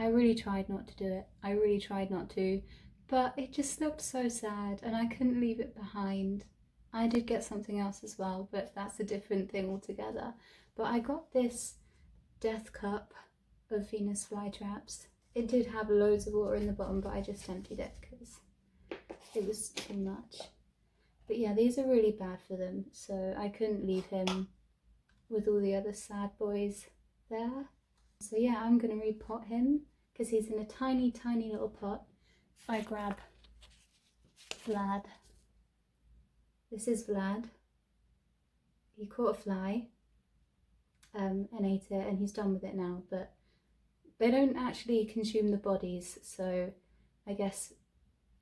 I really tried not to do it. I really tried not to, but it just looked so sad and I couldn't leave it behind. I did get something else as well, but that's a different thing altogether. But I got this death cup of Venus flytraps. It did have loads of water in the bottom, but I just emptied it because it was too much. But yeah, these are really bad for them, so I couldn't leave him with all the other sad boys there. So yeah, I'm going to repot him because he's in a tiny, tiny little pot. If I grab Vlad, this is Vlad. He caught a fly and ate it, and he's done with it now, but they don't actually consume the bodies, so I guess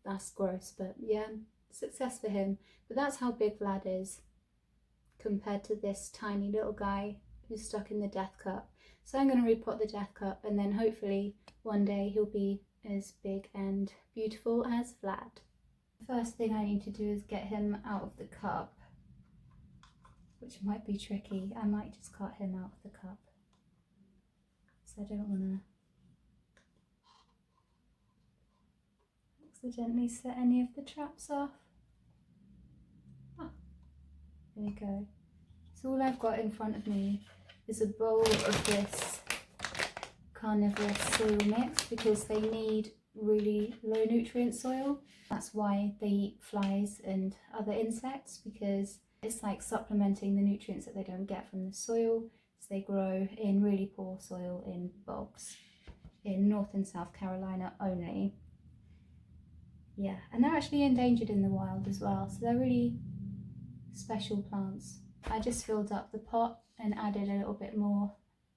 that's gross, but yeah, success for him. But that's how big Vlad is compared to this tiny little guy who's stuck in the death cup. So I'm going to repot the death cup, and then hopefully one day he'll be as big and beautiful as Vlad. The first thing I need to do is get him out of the cup, which might be tricky. I might just cut him out of the cup, so I don't want to accidentally set any of the traps off. Oh, there we go. So all I've got in front of me is a bowl of this carnivorous soil mix because they need really low nutrient soil. That's why they eat flies and other insects, because it's like supplementing the nutrients that they don't get from the soil. So they grow in really poor soil in bogs in North and South Carolina only. Yeah, and they're actually endangered in the wild as well, so they're really special plants. I just filled up the pot and added a little bit more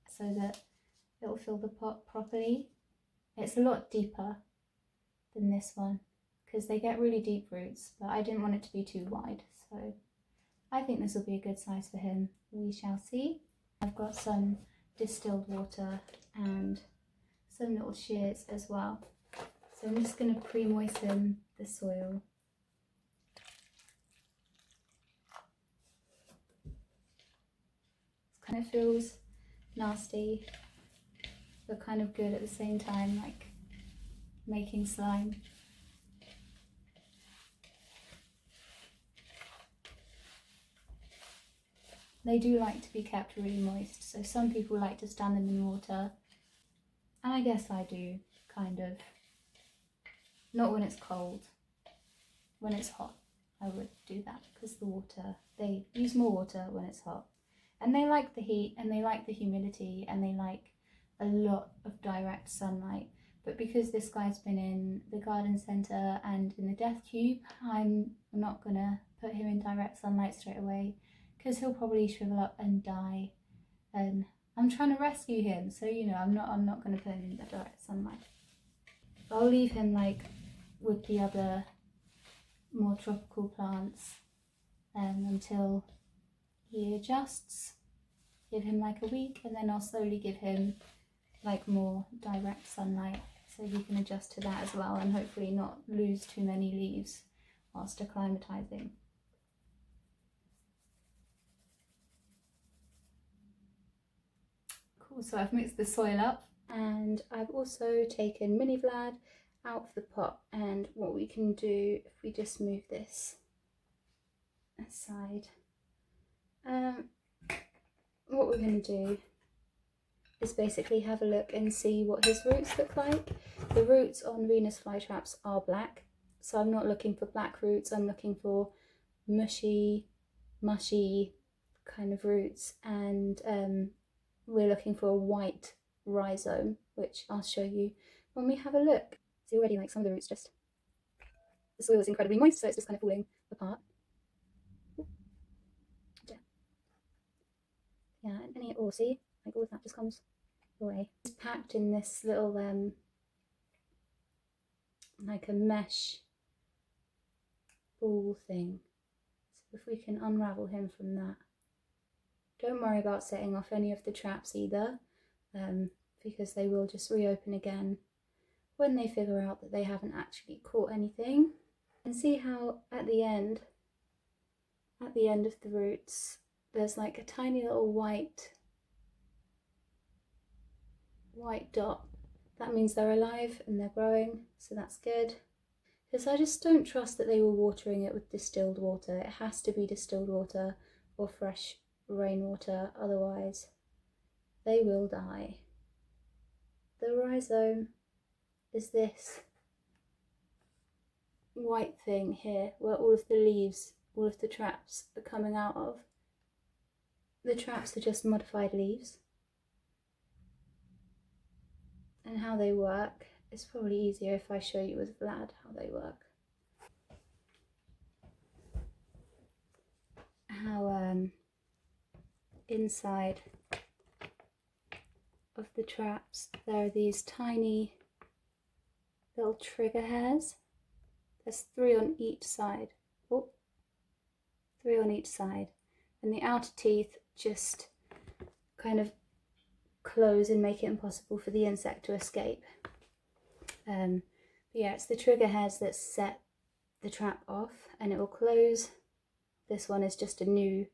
so that it'll fill the pot properly. It's a lot deeper than this one because they get really deep roots, but I didn't want it to be too wide, so I think this will be a good size for him. We shall see. I've got some distilled water and some little shears as well. So I'm just going to pre-moisten the soil. It kind of feels nasty, but kind of good at the same time, like making slime. They do like to be kept really moist, so some people like to stand them in water, and I guess I do, kind of. Not when it's cold. When it's hot, I would do that because the water, they use more water when it's hot. And they like the heat and they like the humidity and they like a lot of direct sunlight. But because this guy's been in the garden centre and in the death cube, I'm not going to put him in direct sunlight straight away because he'll probably shrivel up and die. And I'm trying to rescue him, so you know, I'm not going to put him in the direct sunlight. I'll leave him like with the other more tropical plants until he adjusts. Give him like a week, and then I'll slowly give him like more direct sunlight so he can adjust to that as well, and hopefully not lose too many leaves whilst acclimatizing. Cool, so I've mixed the soil up and I've also taken mini Vlad out of the pot, and what we can do if we just move this aside, what we're going to do is basically have a look and see what his roots look like. The roots on Venus flytraps are black, so I'm not looking for black roots, I'm looking for mushy kind of roots, and we're looking for a white rhizome, which I'll show you when we have a look. See already, like some of the roots just, the soil is incredibly moist, so it's just kind of falling apart. Yeah, and any, oh see, like all of that just comes away. It's packed in this little like a mesh ball thing. So if we can unravel him from that. Don't worry about setting off any of the traps either, because they will just reopen again when they figure out that they haven't actually caught anything. And see how at the end of the roots, there's like a tiny little white dot That means they're alive and they're growing, so that's good. Because I just don't trust that they were watering it with distilled water. It has to be distilled water or fresh rainwater, otherwise they will die. The rhizome is this white thing here where all of the leaves, all of the traps are coming out of. The traps are just modified leaves. And how they work, it's probably easier if I show you with Vlad how they work. How inside of the traps there are these tiny little trigger hairs. There's 3 on each side. Oh, 3 on each side. And the outer teeth just kind of close and make it impossible for the insect to escape. But yeah, it's the trigger hairs that set the trap off, and it will close. This one is just a new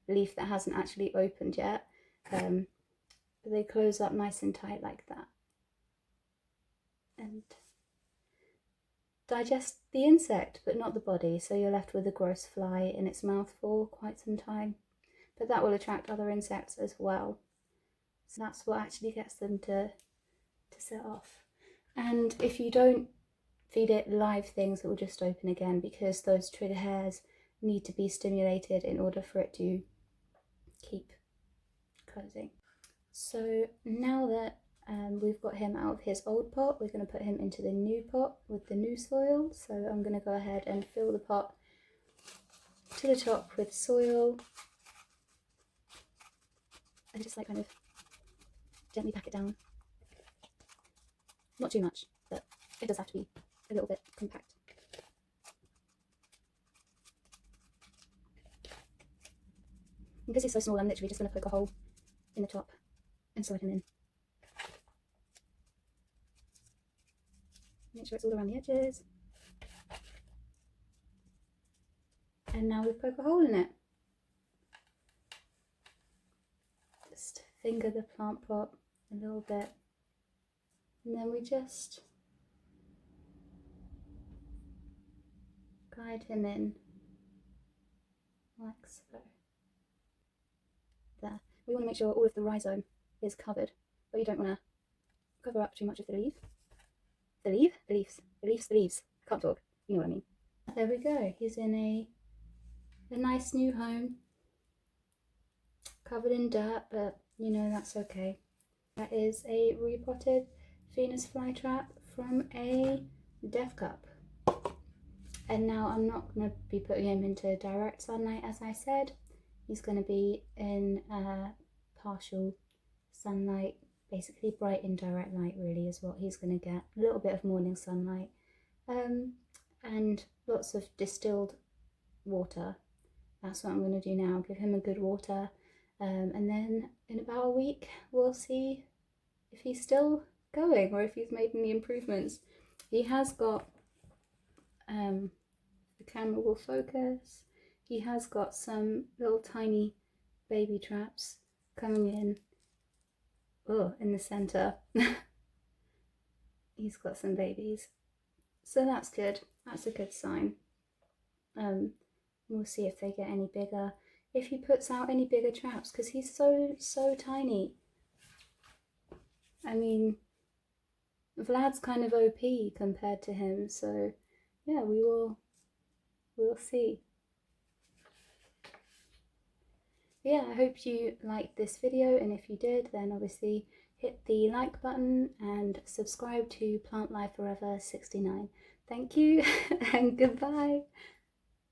leaf that hasn't actually opened yet. But they close up nice and tight like that and digest the insect but not the body, so you're left with a gross fly in its mouth for quite some time. But that will attract other insects as well, so that's what actually gets them to set off. And if you don't feed it live things, it will just open again, because those trigger hairs need to be stimulated in order for it to keep closing. So now that we've got him out of his old pot, we're going to put him into the new pot with the new soil. So I'm going to go ahead and fill the pot to the top with soil and just like kind of gently pack it down. Not too much, but it does have to be a little bit compact. And because he's so small, I'm literally just going to poke a hole in the top and slide him in. Make sure it's all around the edges. And now we poke a hole in it. Just finger the plant pot a little bit. And then we just guide him in like so. There. We want to make sure all of the rhizome is covered, but you don't want to cover up too much of the leaf. The leaves. Can't talk. You know what I mean. There we go. He's in a nice new home, covered in dirt, but you know that's okay. That is a repotted Venus flytrap from a death cup. And now I'm not going to be putting him into direct sunlight, as I said. He's going to be in partial sunlight, basically bright indirect light really is what he's going to get. A little bit of morning sunlight and lots of distilled water. That's what I'm going to do now, give him a good water, and then in about a week we'll see if he's still going or if he's made any improvements. He has got, the camera will focus, he has got some little tiny baby traps coming in. Oh, in the centre. He's got some babies. So that's good. That's a good sign. We'll see if they get any bigger. If he puts out any bigger traps, because he's so tiny. I mean, Vlad's kind of OP compared to him, so yeah, we'll see. Yeah, I hope you liked this video, and if you did, then obviously hit the like button and subscribe to Plant Life Forever 69. Thank you and goodbye.